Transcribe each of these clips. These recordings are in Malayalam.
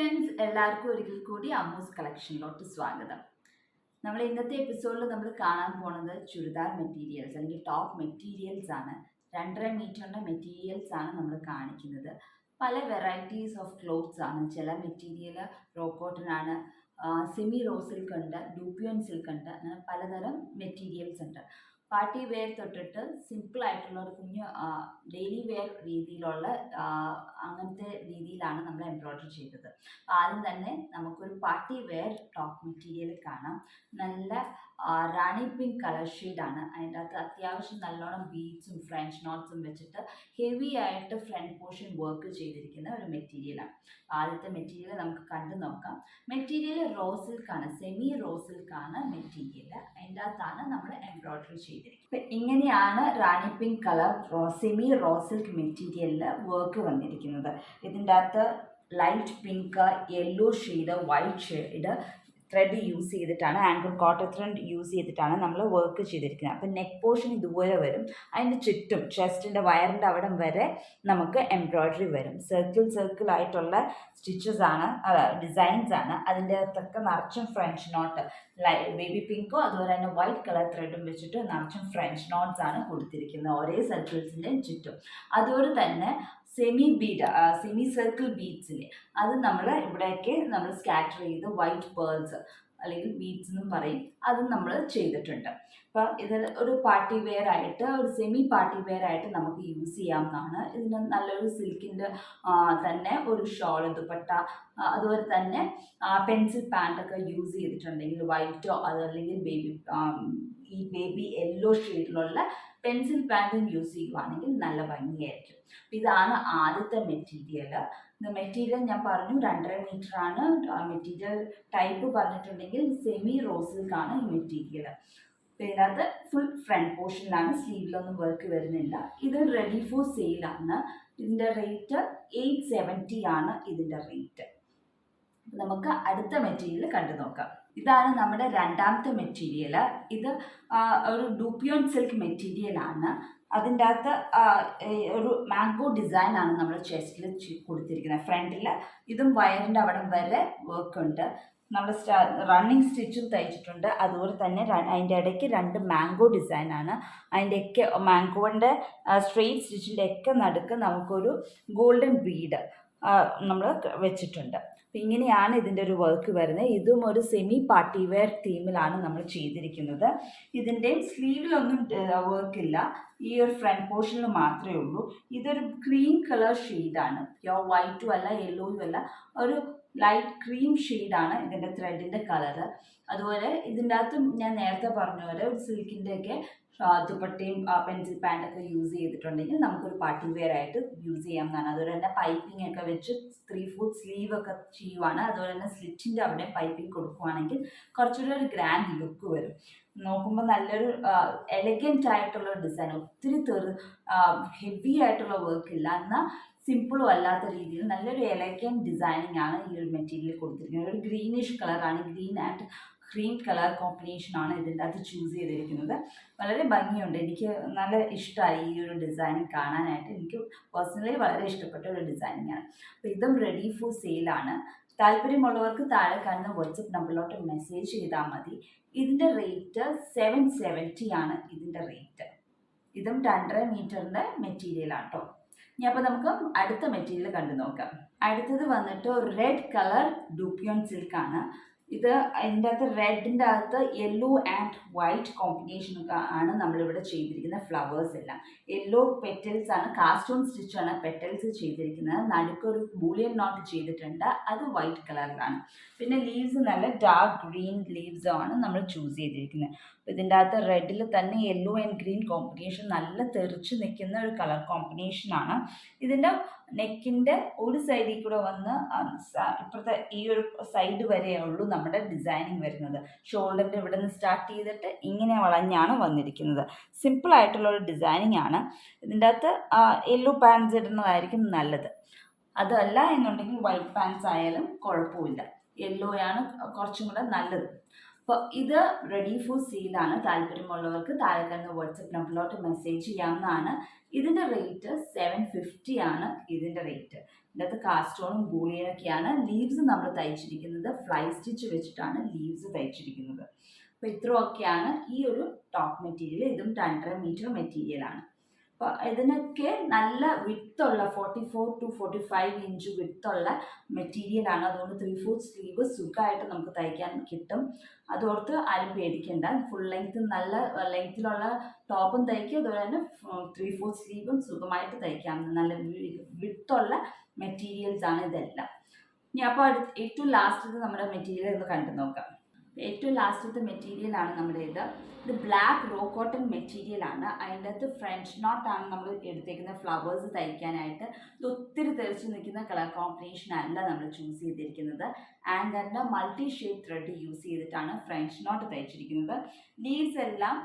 ഫ്രണ്ട്സ്, എല്ലാവർക്കും ഒരിക്കൽ കൂടി അമ്മൂസ് കളക്ഷനിലോട്ട് സ്വാഗതം. നമ്മൾ ഇന്നത്തെ എപ്പിസോഡിൽ നമ്മൾ കാണാൻ പോകുന്നത് ചുരിദാർ മെറ്റീരിയൽസ് അല്ലെങ്കിൽ ടോപ്പ് മെറ്റീരിയൽസ് ആണ്. 2.5 മീറ്ററിൻ്റെ മെറ്റീരിയൽസ് ആണ് നമ്മൾ കാണിക്കുന്നത്. പല വെറൈറ്റീസ് ഓഫ് ക്ലോത്ത്സ് ആണ്. ചില മെറ്റീരിയൽ റോ കോട്ടൺ ആണ്, സെമി റോ സിൽക്ക് ഉണ്ട്, ഡൂപ്പിയോൺ സിൽക്ക് ഉണ്ട്, അങ്ങനെ പലതരം മെറ്റീരിയൽസ് ഉണ്ട്. പാർട്ടി വെയർ തൊട്ടിട്ട് സിമ്പിൾ ആയിട്ടുള്ള ഒരു കുഞ്ഞു ഡെയിലി വെയർ രീതിയിലുള്ള അങ്ങനത്തെ രീതിയിലാണ് നമ്മൾ എംബ്രോയിഡറി ചെയ്തത്. ആദ്യം തന്നെ നമുക്കൊരു പാർട്ടി വെയർ ടോപ്പ് മെറ്റീരിയൽ കാണാം. നല്ല റാണി പിങ്ക് കളർ ഷെയ്ഡാണ്. അതിൻ്റെ അകത്ത് അത്യാവശ്യം നല്ലോണം ബീഡ്സും ഫ്രഞ്ച് നോട്ട്സും വെച്ചിട്ട് ഹെവി ആയിട്ട് ഫ്രണ്ട് പോർഷൻ വർക്ക് ചെയ്തിരിക്കുന്ന ഒരു മെറ്റീരിയലാണ്. ആദ്യത്തെ മെറ്റീരിയൽ നമുക്ക് കണ്ടു നോക്കാം. മെറ്റീരിയൽ റോ സിൽക്കാണ്, സെമി റോ സിൽക്കാണ് മെറ്റീരിയൽ. അതിൻ്റെ അകത്താണ് നമ്മൾ എംബ്രോയിഡറി ചെയ്തിരിക്കുന്നത്. ഇങ്ങനെയാണ് rani pink colour semi raw silk മെറ്റീരിയലിൽ വർക്ക് വന്നിരിക്കുന്നത്. ഇതിൻ്റെ അകത്ത് light pink, yellow shade, white shade thread use ചെയ്തിട്ടാണ്, ആംഗിൾ കോട്ടൺ ത്രെഡ് യൂസ് ചെയ്തിട്ടാണ് നമ്മൾ വർക്ക് ചെയ്തിരിക്കുന്നത്. അപ്പം നെക്ക് പോർഷൻ ഇതുപോലെ വരും. അതിൻ്റെ ചുറ്റും ചെസ്റ്റിൻ്റെ വയറിൻ്റെ അവിടം വരെ നമുക്ക് എംബ്രോയിഡറി വരും. സർക്കിൾ ആയിട്ടുള്ള സ്റ്റിച്ചസ് ആണ്, ഡിസൈൻസ് ആണ്. അതിൻ്റെ അകത്തൊക്കെ നിറച്ചും ഫ്രഞ്ച് നോട്ട്, ബേബി പിങ്കോ അതുപോലെ തന്നെ വൈറ്റ് കളർ ത്രെഡും വെച്ചിട്ട് നിറച്ചും ഫ്രഞ്ച് നോട്ട്സ് ആണ് കൊടുത്തിരിക്കുന്നത് ഒരേ സർക്കിൾസിൻ്റെ ചുറ്റും. അതുപോലെ തന്നെ സെമി സർക്കിൾ ബീഡ്സില്ലേ, അത് നമ്മൾ ഇവിടേക്ക് നമ്മൾ സ്കാറ്റർ ചെയ്ത് വൈറ്റ് പേൾസ് അല്ലെങ്കിൽ ബീഡ്സ് എന്നും പറയും, അതും നമ്മൾ ചെയ്തിട്ടുണ്ട്. അപ്പം ഇത് ഒരു പാർട്ടി വെയർ ആയിട്ട്, ഒരു സെമി പാർട്ടി വെയർ ആയിട്ട് നമുക്ക് യൂസ് ചെയ്യാവുന്നതാണ്. ഇതിന് നല്ലൊരു സിൽക്കിൻ്റെ തന്നെ ഒരു ഷോൾ, ദുപ്പട്ട, അതുപോലെ തന്നെ പെൻസിൽ പാൻറ്റൊക്കെ യൂസ് ചെയ്തിട്ടുണ്ടെങ്കിൽ വൈറ്റോ അതല്ലെങ്കിൽ ബേബി യെല്ലോ ഷെയ്ഡിലുള്ള പെൻസിൽ പാൻറ്റും യൂസ് ചെയ്യുവാണെങ്കിൽ നല്ല ഭംഗിയായിരിക്കും. ഇതാണ് ആദ്യത്തെ മെറ്റീരിയൽ. മെറ്റീരിയൽ ഞാൻ പറഞ്ഞു 2.5 മീറ്റർ ആണ്. മെറ്റീരിയൽ ടൈപ്പ് പറഞ്ഞിട്ടുണ്ടെങ്കിൽ സെമി റോ സിൽക്കാണ് ഈ മെറ്റീരിയൽ. ഇതിനകത്ത് ഫുൾ ഫ്രണ്ട് പോർഷനിലാണ്, സ്ലീവിലൊന്നും വർക്ക് വരുന്നില്ല. ഇത് റെഡി ഫോർ സെയിലാണ്. ഇതിൻ്റെ റേറ്റ് 870 ആണ് ഇതിൻ്റെ റേറ്റ്. നമുക്ക് അടുത്ത മെറ്റീരിയൽ കണ്ടു നോക്കാം. ഇതാണ് നമ്മുടെ രണ്ടാമത്തെ മെറ്റീരിയൽ. ഇത് ഒരു ഡൂപ്പിയോൺ സിൽക്ക് മെറ്റീരിയലാണ്. അതിൻ്റെ അകത്ത് ഒരു മാംഗോ ഡിസൈനാണ് നമ്മൾ ചെസ്റ്റിൽ കൊടുത്തിരിക്കുന്നത്. ഫ്രണ്ടിൽ ഇതും വയറിൻ്റെ അവിടം വരെ വർക്ക് ഉണ്ട്. നമ്മൾ റണ്ണിങ് സ്റ്റിച്ചും തയ്ച്ചിട്ടുണ്ട്. അതുപോലെ തന്നെ അതിൻ്റെ ഇടയ്ക്ക് 2 മാംഗോ ഡിസൈനാണ്. അതിൻ്റെയൊക്കെ മാംഗോൻ്റെ സ്ട്രെയിറ്റ് സ്റ്റിച്ചിൻ്റെ ഒക്കെ നടുക്ക് നമുക്കൊരു ഗോൾഡൻ ബീഡ് നമ്മൾ വെച്ചിട്ടുണ്ട്. അപ്പം ഇങ്ങനെയാണ് ഇതിൻ്റെ ഒരു വർക്ക് വരുന്നത്. ഇതും ഒരു സെമി പാർട്ടി വെയർ തീമിലാണ് നമ്മൾ ചെയ്തിരിക്കുന്നത്. ഇതിൻ്റെ സ്ലീവിലൊന്നും വർക്കില്ല, ഈ ഒരു ഫ്രണ്ട് പോർഷനിൽ മാത്രമേ ഉള്ളൂ. ഇതൊരു ക്രീം കളർ ഷെയ്ഡാണ്, പ്യോർ വൈറ്റും അല്ല യെല്ലോയും അല്ല, ഒരു ലൈറ്റ് ക്രീം ഷെയ്ഡാണ് ഇതിൻ്റെ ത്രെഡിൻ്റെ കളറ്. അതുപോലെ ഇതിൻ്റെ അകത്ത് ഞാൻ നേരത്തെ പറഞ്ഞ പോലെ ഒരു സിൽക്കിൻ്റെയൊക്കെ ദുപ്പട്ടയും പെൻസിൽ പാൻറ്റൊക്കെ യൂസ് ചെയ്തിട്ടുണ്ടെങ്കിൽ നമുക്കൊരു പാർട്ടി വെയർ ആയിട്ട് യൂസ് ചെയ്യാവുന്നതാണ്. അതുപോലെ തന്നെ പൈപ്പിംഗ് ഒക്കെ വെച്ച് 3/4 സ്ലീവ് ഒക്കെ ചെയ്യുവാണ്. അതുപോലെ തന്നെ സ്ലിറ്റിൻ്റെ അവിടെ പൈപ്പിംഗ് കൊടുക്കുവാണെങ്കിൽ കുറച്ചുകൂടി ഒരു ഗ്രാൻഡ് ലുക്ക് വരും. നോക്കുമ്പോൾ നല്ലൊരു എലഗൻറ്റ് ആയിട്ടുള്ള ഡിസൈൻ, ഒത്തിരി ഹെവി ആയിട്ടുള്ള വർക്കില്ല, എന്നാൽ സിമ്പിളും അല്ലാത്ത രീതിയിൽ നല്ലൊരു എലഗൻറ്റ് ഡിസൈനിങ് ആണ് ഈ ഒരു മെറ്റീരിയൽ കൊടുത്തിരിക്കുന്നത്. ഒരു ഗ്രീനിഷ് കളറാണ്, ഗ്രീൻ ആൻഡ് ക്രീം കളർ കോമ്പിനേഷനാണ് ഇതിൻ്റെ അകത്ത് ചൂസ് ചെയ്തിരിക്കുന്നത്. വളരെ ഭംഗിയുണ്ട്, എനിക്ക് നല്ല ഇഷ്ടമായി ഈ ഒരു ഡിസൈനിങ് കാണാനായിട്ട്. എനിക്ക് പേഴ്സണലി വളരെ ഇഷ്ടപ്പെട്ട ഒരു ഡിസൈനിങ് ആണ്. അപ്പോൾ ഇതും റെഡി ഫോർ സെയിലാണ്. താല്പര്യമുള്ളവർക്ക് താഴെ കാണുന്ന വാട്സപ്പ് നമ്പറിലോട്ട് മെസ്സേജ് ചെയ്താൽ മതി. ഇതിൻ്റെ റേറ്റ് 770 ആണ് ഇതിൻ്റെ റേറ്റ്. ഇതും 2.5 മീറ്ററിൻ്റെ മെറ്റീരിയലാണ് കേട്ടോ. ഇനി അപ്പോൾ നമുക്ക് അടുത്ത മെറ്റീരിയൽ കണ്ടു നോക്കാം. അടുത്തത് വന്നിട്ട് ഒരു റെഡ് കളർ ഡൂപ്പിയോൺ സിൽക്കാണ്. ഇത് ഇതിൻ്റെ അകത്ത് റെഡിൻ്റെ അകത്ത് യെല്ലോ ആൻഡ് വൈറ്റ് കോമ്പിനേഷനൊക്കെ ആണ് നമ്മളിവിടെ ചെയ്തിരിക്കുന്ന ഫ്ലവേഴ്സ് എല്ലാം. യെല്ലോ പെറ്റൽസ് ആണ്, കാസ്റ്റോൺ സ്റ്റിച്ചാണ് പെറ്റൽസ് ചെയ്തിരിക്കുന്നത്. നടുക്കൊരു ബൂളിയൻ നോട്ട് ചെയ്തിട്ടുണ്ട്, അത് വൈറ്റ് കളറിലാണ്. പിന്നെ ലീവ്സ് നല്ല ഡാർക്ക് ഗ്രീൻ ലീവ്സാണ് നമ്മൾ ചൂസ് ചെയ്തിരിക്കുന്നത്. അപ്പോൾ ഇതിൻ്റെ അകത്ത് റെഡിൽ തന്നെ യെല്ലോ ആൻഡ് ഗ്രീൻ കോമ്പിനേഷൻ നല്ല തെറിച്ച് നിൽക്കുന്ന ഒരു കളർ കോമ്പിനേഷനാണ്. ഇതിൻ്റെ നെക്കിൻ്റെ ഒരു സൈഡിൽ കൂടെ വന്ന് ഇപ്പുറത്തെ ഈ ഒരു സൈഡ് വരെയേ ഉള്ളൂ നമ്മുടെ ഡിസൈനിങ് വരുന്നത്. ഷോൾഡറിൻ്റെ ഇവിടെ നിന്ന് സ്റ്റാർട്ട് ചെയ്തിട്ട് ഇങ്ങനെ വളഞ്ഞാണ് വന്നിരിക്കുന്നത്. സിമ്പിളായിട്ടുള്ള ഒരു ഡിസൈനിങ് ആണ്. ഇതിൻ്റെ അകത്ത് യെല്ലോ പാൻസ് ഇടുന്നതായിരിക്കും നല്ലത്. അതല്ല എന്നുണ്ടെങ്കിൽ വൈറ്റ് പാൻസ് ആയാലും കുഴപ്പമില്ല, യെല്ലോയാണ് കുറച്ചും കൂടെ നല്ലത്. അപ്പോൾ ഇത് റെഡി ഫോർ സെയിലാണ്. താല്പര്യമുള്ളവർക്ക് താഴെ കാണുന്ന വാട്സപ്പ് നമ്പറിലോട്ട് മെസ്സേജ് ചെയ്യാവുന്നതാണ്. ഇതിൻ്റെ റേറ്റ് 750 ആണ് ഇതിൻ്റെ റേറ്റ്. ഇതിനകത്ത് കാസ്റ്റോണും ബൂളിയനൊക്കെയാണ്. ലീവ്സ് നമ്മൾ തയ്ച്ചിരിക്കുന്നത് ഫ്ലൈ സ്റ്റിച്ച് വെച്ചിട്ടാണ് ലീവ്സ് തയ്ച്ചിരിക്കുന്നത്. അപ്പോൾ ഇത്രയൊക്കെയാണ് ഈ ഒരു ടോപ്പ് മെറ്റീരിയൽ. ഇതും 2.5 മീറ്റർ മെറ്റീരിയലാണ്. അപ്പോൾ ഇതിനൊക്കെ നല്ല വിത്തുള്ള 44 to 45 ഇഞ്ച് വിത്തുള്ള മെറ്റീരിയലാണ്. അതുകൊണ്ട് 3/4 സ്ലീവ് സുഖമായിട്ട് നമുക്ക് തയ്ക്കാൻ കിട്ടും. അതോർത്ത് ആരും പേടിക്കേണ്ട. ഫുൾ ലെങ്ത് നല്ല ലെങ്ത്തിലുള്ള ടോപ്പും തയ്ക്കും, അതുപോലെ തന്നെ 3/4 സ്ലീവും സുഖമായിട്ട് തയ്ക്കാം. നല്ല വിത്തുള്ള മെറ്റീരിയൽസ് ആണ് ഇതെല്ലാം. ഇനി അപ്പോൾ ഏറ്റവും ലാസ്റ്റത്തെ നമ്മുടെ മെറ്റീരിയൽ ഒന്ന് കണ്ടു നോക്കാം. ഏറ്റവും ലാസ്റ്റത്തെ മെറ്റീരിയൽ ആണ് നമ്മുടെ ഇത് ബ്ലാക്ക് റോ കോട്ടൺ മെറ്റീരിയൽ ആണ്. അതിൻ്റെ അകത്ത് ഫ്രഞ്ച് നോട്ടാണ് നമ്മൾ എടുത്തേക്കുന്ന ഫ്ലവേഴ്സ് തയ്ക്കാനായിട്ട്. ഇത് ഒത്തിരി തെറിച്ച് നിൽക്കുന്ന കളർ കോമ്പിനേഷൻ അല്ല നമ്മൾ ചൂസ് ചെയ്തിരിക്കുന്നത്. ആങ്കറിൻ്റെ മൾട്ടി ഷെയ്ഡ് ത്രെഡ് യൂസ് ചെയ്തിട്ടാണ് ഫ്രഞ്ച് നോട്ട് തയ്ച്ചിരിക്കുന്നത്. ലീവ്സ് എല്ലാം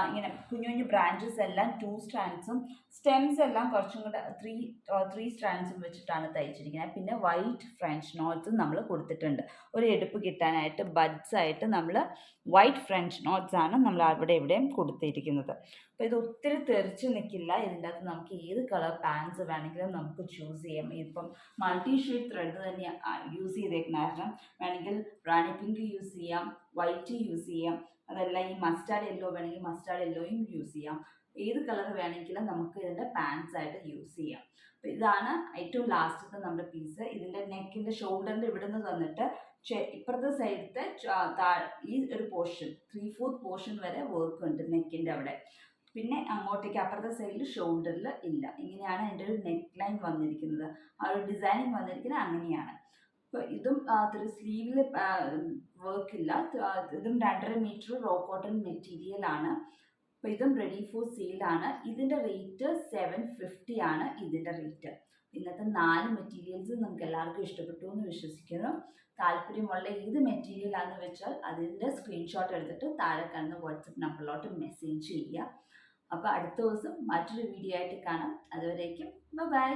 ഇങ്ങനെ കുഞ്ഞു കുഞ്ഞു ബ്രാഞ്ചസ് എല്ലാം 2 സ്ട്രാൻഡ്സും സ്റ്റെംസ് എല്ലാം കുറച്ചും കൂടെ 3 സ്ട്രാൻഡ്സും വെച്ചിട്ടാണ് തയ്ച്ചിരിക്കുന്നത്. പിന്നെ വൈറ്റ് ഫ്രഞ്ച് നോട്ട്സും നമ്മൾ കൊടുത്തിട്ടുണ്ട്. ഒരു എടുപ്പ് കിട്ടാനായിട്ട് ബഡ്സ് ആയിട്ട് നമ്മൾ വൈറ്റ് ഫ്രഞ്ച് നോട്ട്സ് ആണ് നമ്മൾ അവിടെ ഇവിടെയും കൊടുത്തിരിക്കുന്നത്. അപ്പോൾ ഇത് ഒത്തിരി തെറിച്ച് നിൽക്കില്ല. ഇതിൻ്റെ അകത്ത് നമുക്ക് ഏത് കളർ പാൻസ് വേണമെങ്കിലും നമുക്ക് ചൂസ് ചെയ്യാം. ഇപ്പം മൾട്ടി ഷെയ്ഡ് ത്രെഡ് തന്നെ യൂസ് ചെയ്തേക്കുന്ന കാരണം വേണമെങ്കിൽ റാണി പിങ്ക് യൂസ് ചെയ്യാം, വൈറ്റ് യൂസ് ചെയ്യാം, അതല്ല ഈ മസ്റ്റാർഡ് യെല്ലോ വേണമെങ്കിൽ മസ്റ്റാർഡ് യെല്ലോയും യൂസ് ചെയ്യാം. ഏത് കളർ വേണമെങ്കിലും നമുക്ക് ഇതിൻ്റെ പാൻസ് ആയിട്ട് യൂസ് ചെയ്യാം. അപ്പോൾ ഇതാണ് ഏറ്റവും ലാസ്റ്റത്തെ നമ്മുടെ പീസ്. ഇതിൻ്റെ നെക്കിൻ്റെ ഷോൾഡറിൻ്റെ ഇവിടെ നിന്ന് തന്നിട്ട് ഇപ്പുറത്തെ സൈഡത്തെ ഈ ഒരു പോർഷൻ 3/4 പോർഷൻ വരെ വർക്ക് ഉണ്ട് നെക്കിൻ്റെ അവിടെ. പിന്നെ അങ്ങോട്ടേക്ക് അപ്പുറത്തെ സൈഡിൽ ഷോൾഡറിൽ ഇല്ല. ഇങ്ങനെയാണ് അതിൻ്റെ ഒരു നെക്ക് ലൈൻ വന്നിരിക്കുന്നത്. ആ ഒരു ഡിസൈനിങ് വന്നിരിക്കുന്നത് അങ്ങനെയാണ്. അപ്പോൾ ഇതും സ്ലീവിൽ വർക്കില്ല. ഇതും 2.5 മീറ്റർ റോ കോട്ടൺ മെറ്റീരിയൽ ആണ്. അപ്പോൾ ഇതും റെഡി ഫോർ സെയിലാണ്. ഇതിൻ്റെ റേറ്റ് 750 ആണ് ഇതിൻ്റെ റേറ്റ്. ഇന്നത്തെ 4 മെറ്റീരിയൽസ് നിങ്ങൾക്ക് എല്ലാവർക്കും ഇഷ്ടപ്പെട്ടു എന്ന് വിശ്വസിക്കുന്നു. താല്പര്യമുള്ള ഏത് മെറ്റീരിയൽ ആണെന്ന് വെച്ചാൽ അതിൻ്റെ സ്ക്രീൻഷോട്ട് എടുത്തിട്ട് താഴെ കാണുന്ന വാട്സപ്പ് നമ്പറിലോട്ട് മെസ്സേജ് ചെയ്യുക. അപ്പോൾ അടുത്ത ദിവസം മറ്റൊരു വീഡിയോ ആയിട്ട് കാണാം. അതുവരേക്കും ബൈ.